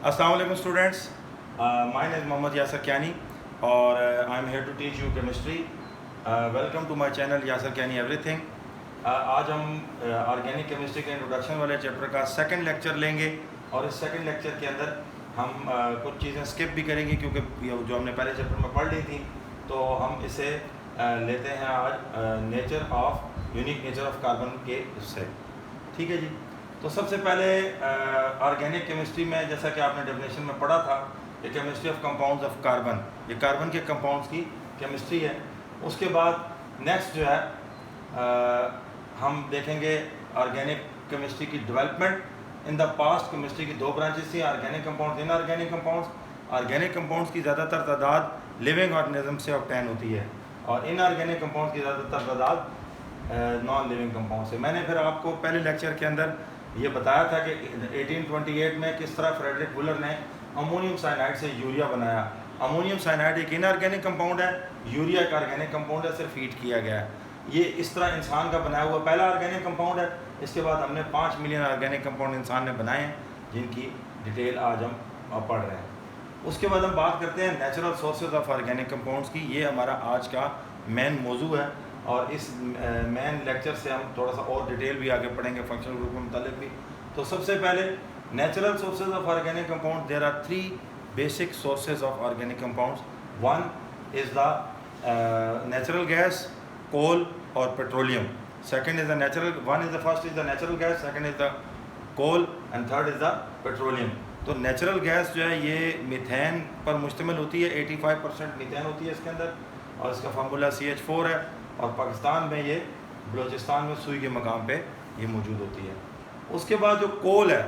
अस्सलाम वालेकुम students, my name is Mohammad Yasir Kiani और I am here to teach you chemistry. Welcome to my channel Yasir Kiani everything. आज हम organic chemistry के इंट्रोडक्शन वाले चैप्टर का सेकंड लेक्चर लेंगे और इस सेकंड लेक्चर के अंदर हम कुछ चीज़ें स्किप भी करेंगे क्योंकि जो हमने पहले चैप्टर में पढ़ ली थी, तो हम इसे लेते हैं आज nature of unique nature of carbon के इससे। ठीक है जी। तो सबसे पहले ऑर्गेनिक केमिस्ट्री में जैसा कि आपने डेफिनेशन में पढ़ा था कि chemistry of compounds of carbon, ये कार्बन के कंपाउंड्स की केमिस्ट्री है। उसके बाद नेक्स्ट जो है हम देखेंगे ऑर्गेनिक केमिस्ट्री की development. In the past chemistry की दो ब्रांचेस थी, organic compounds, inorganic compounds. Organic compounds की ज़्यादातर तादाद लिविंग ऑर्गेनिज्म से ऑब्टेन होती है और इनऑर्गेनिक कंपाउंड्स की ज़्यादातर तादाद नॉन लिविंग कंपाउंड से। मैंने फिर आपको पहले लेक्चर के अंदर ये बताया था कि 1828 में किस तरह फ्रेडरिक वुलर ने अमोनियम साइनाइड से यूरिया बनाया। अमोनियम साइनाइड एक इनऑर्गेनिक कंपाउंड है, यूरिया एक ऑर्गेनिक कंपाउंड है, सिर्फ हीट किया गया है। ये इस तरह इंसान का बनाया हुआ पहला ऑर्गेनिक कंपाउंड है। इसके बाद हमने 5 मिलियन ऑर्गेनिक कंपाउंड इंसान ने बनाए हैं जिनकी डिटेल आज हम पढ़ रहे हैं। उसके बाद हम बात करते हैं natural sources of organic compounds की। ये हमारा आज का मेन मौजू है और इस मेन लेक्चर से हम थोड़ा सा और डिटेल भी आगे पढ़ेंगे फंक्शनल ग्रुप के मुतालिक भी। तो सबसे पहले natural sources of organic compound, there are 3 basic sources of organic compounds. One is the natural gas, coal और petroleum. Second is the natural one is the first is the natural gas, second is the coal and third is the petroleum. तो natural gas जो है ये methane पर मुश्तमिल होती है, 85% methane होती है इसके अंदर और इसका फार्मूला CH4 है और पाकिस्तान में ये बलूचिस्तान में सुई के मकाम पे ये मौजूद होती है। उसके बाद जो कोल है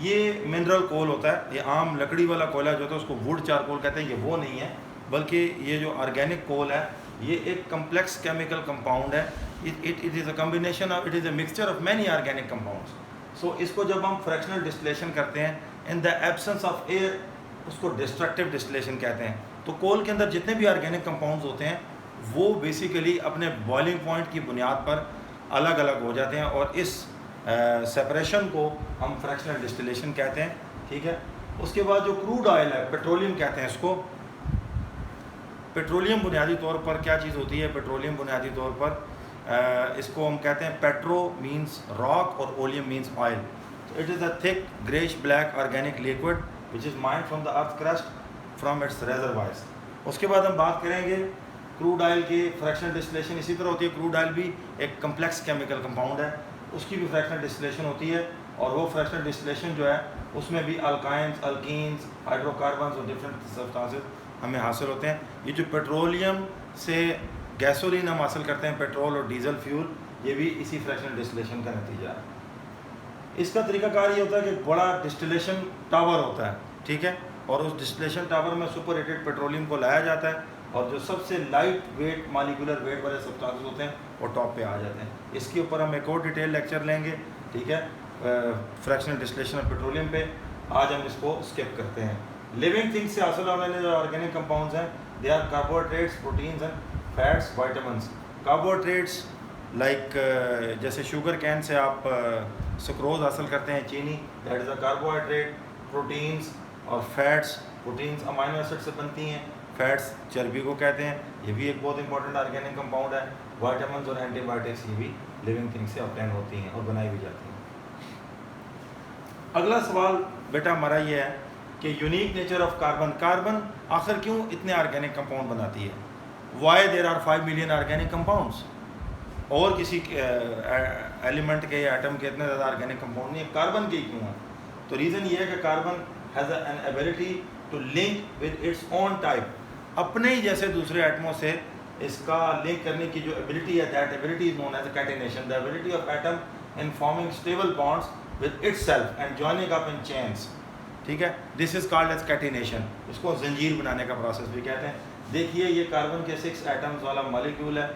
ये मिनरल कोल होता है। ये आम लकड़ी वाला कोयला जो होता है उसको वुड चारकोल कहते हैं, ये वो नहीं है, बल्कि ये जो ऑर्गेनिक कोल है ये एक कम्प्लेक्स केमिकल कंपाउंड है। It is a combination of, it is a mixture of many organic compounds. So इसको जब हम फ्रैक्शनल डिस्टिलेशन करते हैं in the absence of air, उसको डिस्ट्रक्टिव डिस्टिलेशन कहते हैं। तो कोल के अंदर जितने भी ऑर्गेनिक कंपाउंड्स होते हैं वो बेसिकली अपने बॉइलिंग पॉइंट की बुनियाद पर अलग अलग हो जाते हैं और इस सेपरेशन को हम फ्रैक्शनल डिस्टिलेशन कहते हैं। ठीक है। उसके बाद जो क्रूड ऑयल है, पेट्रोलियम कहते हैं इसको। पेट्रोलियम बुनियादी तौर पर क्या चीज़ होती है? पेट्रोलियम बुनियादी तौर पर इसको हम कहते हैं, पेट्रो मीन्स रॉक और oleum means oil. It is a thick greyish black organic liquid which is mined from the earth crust from its reservoirs. उसके बाद हम बात करेंगे क्रूड ऑयल की फ्रैक्शनल डिस्टिलेशन इसी तरह होती है। क्रूड ऑयल भी एक कम्प्लेक्स केमिकल कंपाउंड है, उसकी भी फ्रैक्शनल डिस्टिलेशन होती है और वो फ्रैक्शनल डिस्टिलेशन जो है उसमें भी अल्काइंस, अल्कीन्स, हाइड्रोकार्बन्स और डिफरेंट सब्सटेंसेस हमें हासिल होते हैं। ये जो पेट्रोलियम से गैसोलीन हम हासिल करते हैं, पेट्रोल और डीजल फ्यूल, ये भी इसी फ्रैक्शनल डिस्टिलेशन का नतीजा है। इसका तरीकाकार ये होता है कि बड़ा डिस्टिलेशन टावर होता है, ठीक है, और उस डिस्टिलेशन टावर में सुपर हीटेड पेट्रोलियम को लाया जाता है और जो सबसे लाइट वेट मॉलिक्यूलर वेट वाले सब्सटेंसेस होते हैं वो टॉप पे आ जाते हैं। इसके ऊपर हम एक और डिटेल लेक्चर लेंगे, ठीक है, फ्रैक्शनल डिस्टिलेशन ऑफ पेट्रोलियम पे। आज हम इसको स्किप करते हैं। लिविंग थिंग्स से हासिल होने वाले जो ऑर्गेनिक कंपाउंड्स हैं, they are carbohydrates, proteins and fats, vitamins. Carbohydrates like जैसे शुगर कैन से आप सुक्रोज हासिल करते हैं, चीनी, that is a carbohydrate. Proteins और फैट्स, प्रोटीन्स अमाइनो एसिड से बनती हैं, फैट्स चर्बी को कहते हैं, ये भी एक बहुत इंपॉर्टेंट ऑर्गेनिक कंपाउंड है। वाइटामिन्स और एंटीबायोटिक्स ये भी लिविंग थिंग्स से ऑब्टेन होती हैं और बनाई भी जाती हैं। अगला सवाल बेटा हमारा ये है कि unique nature of carbon, carbon आखिर क्यों इतने ऑर्गेनिक कंपाउंड बनाती है? Why there are 5 million organic compounds? और किसी एलिमेंट के या एटम के इतने ज़्यादा ऑर्गेनिक कंपाउंड नहीं है, कार्बन के क्यों है? तो रीज़न ये है कि carbon has an ability to link with its own type. अपने ही जैसे दूसरे एटमों से इसका लिंक करने की जो एबिलिटी है, that ability is known as catenation, the ability of atom in forming stable bonds with itself and joining up in chains. ठीक है, this is called as catenation. इसको जंजीर बनाने का प्रोसेस भी कहते हैं। देखिए ये कार्बन के 6 एटम्स वाला मॉलिक्यूल है,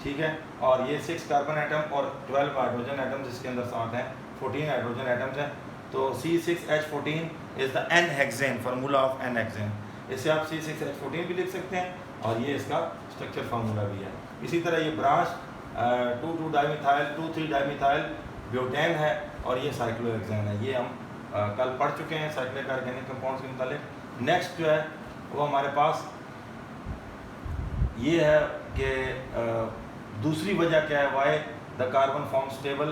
ठीक है, और ये 6 कार्बन एटम और 12 हाइड्रोजन एटम्स इसके अंदर साथ हैं, 14 हाइड्रोजन एटम्स हैं। तो C6H14 is the n hexane, formula of n hexane. इसे आप C6H14 भी लिख सकते हैं और ये इसका स्ट्रक्चर फार्मूला भी है। इसी तरह ये ब्रांच 2,2-डाइमिथाइल 2,3-डाइमिथाइल ब्यूटेन है और ये साइक्लोहेक्सेन है। ये हम कल पढ़ चुके हैं साइक्लिक ऑर्गेनिक कंपाउंड्स के मुतालिक। नेक्स्ट जो है वो हमारे पास ये है कि दूसरी वजह क्या है, why the carbon form stable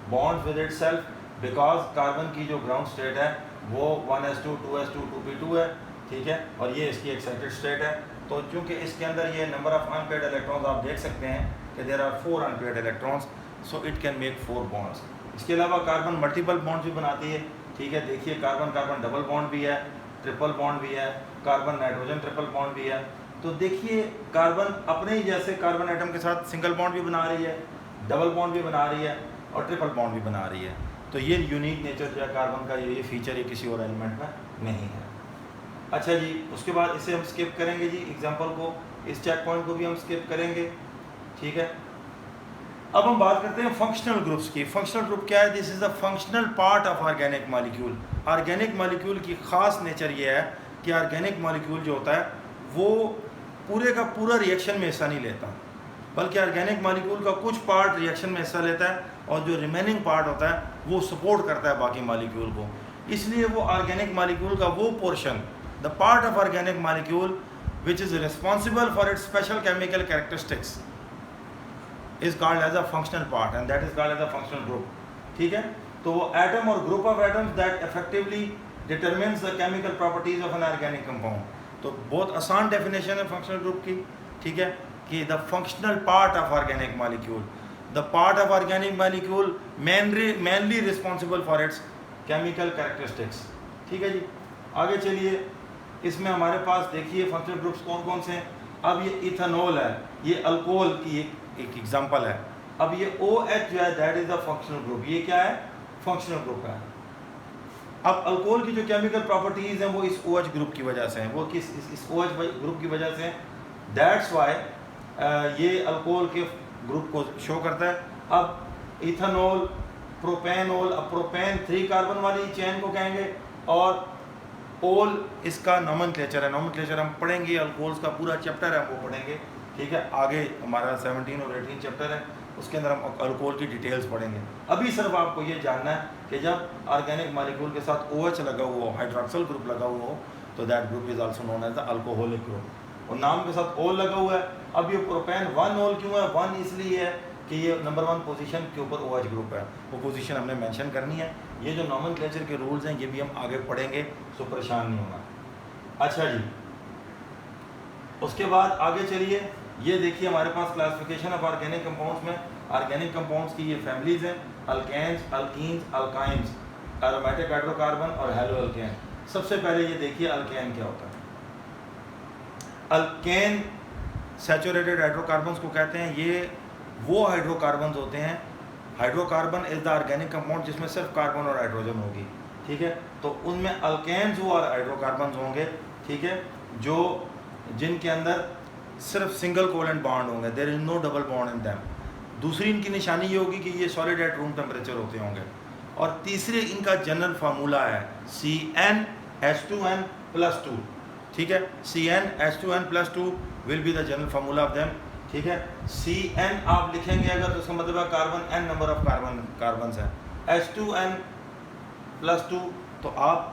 bonds with itself, because carbon की जो ग्राउंड स्टेट है वो 1s2 2s2 2p2 है, ठीक है, और ये इसकी एक्साइटेड स्टेट है। तो चूँकि इसके अंदर ये नंबर ऑफ अनपेयर्ड इलेक्ट्रॉन्स आप देख सकते हैं कि there are 4 unpaired electrons, so it can make 4 bonds. इसके अलावा कार्बन मल्टीपल बॉन्ड्स भी बनाती है, ठीक है। देखिए कार्बन कार्बन डबल बॉन्ड भी है, ट्रिपल बॉन्ड भी है, कार्बन नाइट्रोजन ट्रिपल बॉन्ड भी है। तो देखिए कार्बन अपने ही जैसे कार्बन एटम के साथ सिंगल बॉन्ड भी बना रही है, डबल बॉन्ड भी बना रही है और ट्रिपल बॉन्ड भी बना रही है। तो ये यूनिक नेचर जो है कार्बन का, ये फीचर ये किसी और एलिमेंट में नहीं है। अच्छा जी, उसके बाद इसे हम स्किप करेंगे जी, एग्जांपल को, इस चेक पॉइंट को भी हम स्किप करेंगे, ठीक है। अब हम बात करते हैं फंक्शनल ग्रुप्स की। फंक्शनल ग्रुप क्या है? This is the functional part of organic molecule. Organic molecule की ख़ास नेचर ये है कि ऑर्गेनिक मॉलिक्यूल जो होता है वो पूरे का पूरा रिएक्शन में हिस्सा नहीं लेता, बल्कि ऑर्गेनिक मॉलिक्यूल का कुछ पार्ट रिएक्शन में हिस्सा लेता है और जो रिमेनिंग पार्ट होता है वो सपोर्ट करता है बाकी मॉलिक्यूल को। इसलिए वो ऑर्गेनिक मॉलिक्यूल का वो portion, the part of organic molecule which is responsible for its special chemical characteristics is called as a functional part and that is called as a functional group, ठीक है। तो वो atom और group of atoms that effectively determines the chemical properties of an organic compound. तो बहुत आसान definition है functional group की, ठीक है, कि the functional part of organic molecule, the part of organic molecule mainly responsible for it's chemical characteristics, ठीक है जी। आगे चलिए, इसमें हमारे पास देखिए फंक्शनल ग्रुप्स कौन कौन से हैं। अब ये इथेनॉल है, ये अल्कोहल की एक एग्जांपल है। अब ये OH जो है that is the functional group, ये क्या है? फंक्शनल ग्रुप है। अब अल्कोहल की जो केमिकल प्रॉपर्टीज हैं वो इस OH ग्रुप की वजह से हैं, वो किस इस OH ग्रुप की वजह से हैं, दैट्स वाई ये अल्कोहल के ग्रुप को शो करता है। अब इथेनॉल, प्रोपेनॉल, अब प्रोपेन 3 कार्बन वाली चेन को कहेंगे और ओल इसका नोमेनक्लेचर है। नोमेनक्लेचर हम पढ़ेंगे, अल्कोहल्स का पूरा चैप्टर है वो पढ़ेंगे, ठीक है। आगे हमारा 17 और 18 चैप्टर है, उसके अंदर हम अल्कोहल की डिटेल्स पढ़ेंगे। अभी सिर्फ आपको ये जानना है कि जब ऑर्गेनिक मॉलिक्यूल के साथ OH लगा हुआ हो, हाइड्रोक्सिल ग्रुप लगा हुआ हो, तो that group is also known as the alcoholic group. और नाम के साथ ओल लगा हुआ है। अब ये प्रोपेन 1 ओल क्यों है? 1 इसलिए है कि ये नंबर 1 पोजीशन के ऊपर OH ग्रुप है, वो पोजीशन हमने मेंशन करनी है। ये जो नोमेनक्लेचर के रूल्स हैं ये भी हम आगे पढ़ेंगे, सो परेशान नहीं होना। अच्छा जी, उसके बाद आगे चलिए, ये देखिए हमारे पास क्लासिफिकेशन ऑफ ऑर्गेनिक कंपाउंड्स में ऑर्गेनिक कंपाउंड्स की ये फैमिलीज हैं, alkanes, alkenes, alkynes, aromatic hydrocarbon और हेलो अल्केन। सबसे पहले ये देखिए अल्केन क्या होता है। अल्केन सैचुरेटेड हाइड्रोकार्बन्स को कहते हैं। ये वो हाइड्रोकार्बन्स होते हैं, hydrocarbon is the organic compound जिसमें सिर्फ कार्बन और हाइड्रोजन होगी, ठीक है। तो उनमें अल्केन्स वो हाइड्रोकार्बन्स होंगे, ठीक है, जो जिनके अंदर सिर्फ सिंगल कोवेलेंट बॉन्ड होंगे, there is no double bond in them. दूसरी इनकी निशानी ये होगी कि ये सॉलिड एट रूम टेम्परेचर होते होंगे। और तीसरे इनका जनरल फार्मूला है CnH2n+2, ठीक है। CnH2n+2 will be the general formula of them, ठीक है। Cn आप लिखेंगे अगर तो उसका मतलब है carbon n number of carbons है, H2n+2 तो आप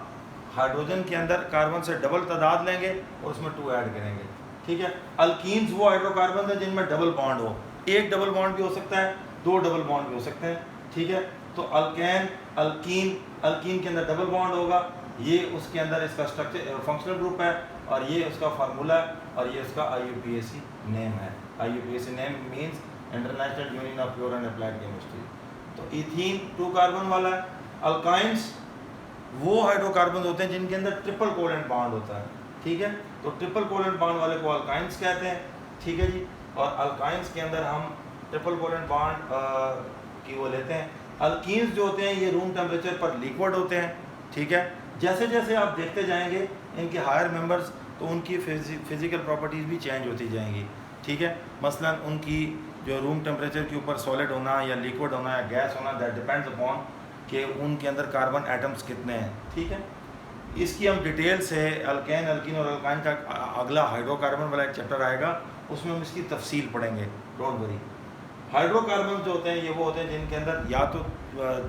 हाइड्रोजन के अंदर कार्बन से डबल तादाद लेंगे और उसमें 2 ऐड करेंगे, ठीक है। अल्कीन्स वो हाइड्रोकार्बन है जिनमें डबल बॉन्ड हो, एक डबल बॉन्ड भी हो सकता है, 2 डबल बॉन्ड भी हो सकते हैं, ठीक है। तो अल्केन, अल्कीन के अंदर डबल बॉन्ड होगा, ये उसके अंदर इसका स्ट्रक्चर फंक्शनल ग्रुप है और ये उसका फार्मूला और ये उसका IUPAC नेम है। IUPAC name means international union of pure and applied chemistry. तो इथीन 2 कार्बन वाला है। अल्काइंस वो हाइड्रोकार्बन होते हैं जिनके अंदर ट्रिपल कोवेलेंट बॉन्ड होता है, ठीक है। तो ट्रिपल कोवेलेंट बॉन्ड वाले को अल्काइंस कहते हैं, ठीक है जी। और अल्काइंस के अंदर हम ट्रिपल कोवेलेंट बॉन्ड की वो लेते हैं। अल्कीन्स जो होते हैं ये रूम टेम्परेचर पर लिक्विड होते हैं, ठीक है। जैसे जैसे आप देखते जाएंगे इनके हायर मेंबर्स तो उनकी फिजिकल प्रॉपर्टीज़ भी चेंज होती जाएंगी, ठीक है। मसलन उनकी जो रूम टेम्परेचर के ऊपर सॉलिड होना या लिक्विड होना या गैस होना, दैट डिपेंड्स अपॉन कि उनके अंदर कार्बन एटम्स कितने हैं, ठीक है। इसकी हम डिटेल से अल्केन, अल्कीन और अल्काइन का अगला हाइड्रोकार्बन वाला एक चैप्टर आएगा, उसमें हम इसकी तफसील पढ़ेंगे, डोंट वरी। हाइड्रोकार्बन जो होते हैं ये वो होते हैं जिनके अंदर या तो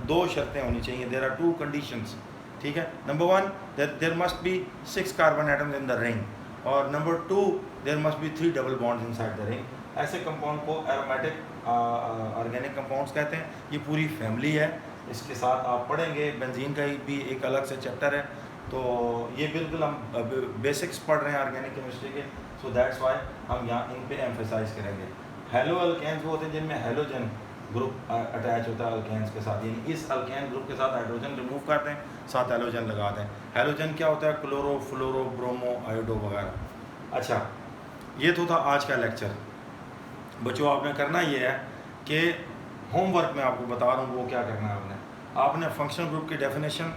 2 शर्तें होनी चाहिए, देयर आर 2 कंडीशंस, ठीक है। Number 1 there must be 6 carbon atoms in the ring, और number 2 there must be 3 double bonds inside the ring. ऐसे कंपाउंड को एरोमेटिक ऑर्गेनिक कंपाउंड्स कहते हैं। ये पूरी फैमिली है, इसके साथ आप पढ़ेंगे। बेंजीन का भी एक अलग से चैप्टर है, तो ये बिल्कुल हम बेसिक्स पढ़ रहे हैं ऑर्गेनिक केमिस्ट्री के, सो दैट्स वाई हम यहाँ इन पे एम्फेसाइज करेंगे। हेलो अल्केन्स वो होते हैं जिनमें हेलोजन ग्रुप अटैच होता है अल्केन्स के साथ, यानी इस अल्केन ग्रुप के साथ हाइड्रोजन रिमूव कर दें, साथ हेलोजन लगा दें। हेलोजन क्या होता है? क्लोरो, फ्लोरो, ब्रोमो, आयोडो वगैरह। अच्छा, ये तो था आज का लेक्चर। बच्चों आपने करना ये है कि होमवर्क में आपको बता रहा हूँ वो क्या करना है। आपने फंक्शनल ग्रुप की डेफिनेशन,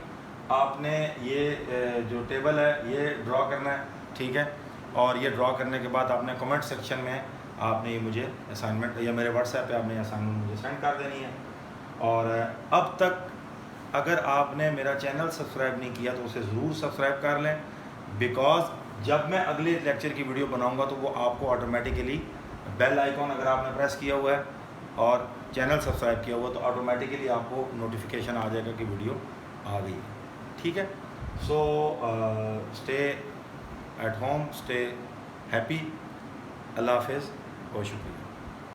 आपने ये जो टेबल है ये ड्रॉ करना है, ठीक है। और ये ड्रॉ करने के बाद आपने कमेंट सेक्शन में आपने ये मुझे असाइनमेंट या मेरे व्हाट्सएप पे आपने असाइनमेंट मुझे सेंड कर देनी है। और अब तक अगर आपने मेरा चैनल सब्सक्राइब नहीं किया तो उसे ज़रूर सब्सक्राइब कर लें, बिकॉज जब मैं अगले लेक्चर की वीडियो बनाऊंगा तो वो आपको ऑटोमेटिकली बेल आइकॉन अगर आपने प्रेस किया हुआ है और चैनल सब्सक्राइब किया हुआ तो ऑटोमेटिकली आपको नोटिफिकेशन आ जाएगा कि वीडियो आ गई है, ठीक है। So stay at home, stay happy. अल्लाह हाफिज़, बहुत शुक्रिया।